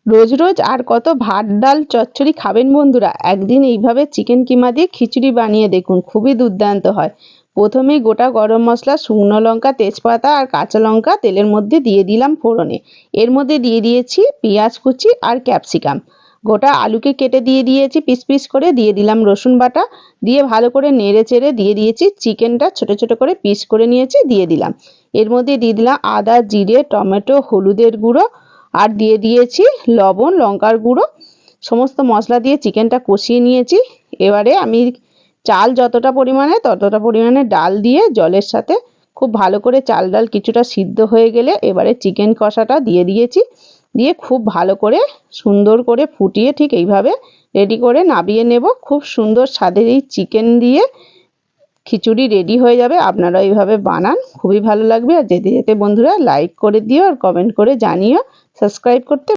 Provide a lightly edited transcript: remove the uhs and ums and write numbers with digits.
রোজ রোজ আর কত ভাত ডাল চচ্চড়ি খাবেন বন্ধুরা? একদিন এইভাবে চিকেন কিমা দিয়ে খিচুড়ি বানিয়ে দেখুন, খুবই দুর্দান্ত হয়। প্রথমেই গোটা গরম মশলা, শুকনো লঙ্কা, তেজপাতা আর কাঁচা লঙ্কা তেলের মধ্যে দিয়ে দিলাম ফোড়নে। এর মধ্যে দিয়ে দিয়েছি পেঁয়াজ কুচি আর ক্যাপসিকাম। গোটা আলুকে কেটে দিয়ে দিয়েছি পিস পিস করে, দিয়ে দিলাম রসুন বাটা, দিয়ে ভালো করে নেড়ে চেড়ে দিয়ে দিয়েছি চিকেনটা ছোট ছোট করে পিস করে নিয়েছি, দিয়ে দিলাম। এর মধ্যে দিয়ে দিলাম আদা, জিরে, টমেটো, হলুদের গুঁড়ো আর দিয়ে দিয়েছি লবণ, লঙ্কার গুঁড়ো। সমস্ত মশলা দিয়ে চিকেনটা কষিয়ে নিয়েছি। এবারে আমি চাল যতটা পরিমাণে ততটা পরিমাণে ডাল দিয়ে জলের সাথে খুব ভালো করে চাল ডাল কিছুটা সিদ্ধ হয়ে গেলে এবারে চিকেন কষাটা দিয়ে দিয়েছি, দিয়ে খুব ভালো করে সুন্দর করে ফুটিয়ে ঠিক এইভাবে রেডি করে নামিয়ে নেব। খুব সুন্দর স্বাদের এই চিকেন দিয়ে খিচুড়ি রেডি হয়ে যাবে। আপনারা এইভাবে বানান, খুবই ভালো লাগবে। আর যেতে যেতে বন্ধুরা লাইক করে দিও আর কমেন্ট করে জানিও, সাবস্ক্রাইব করতে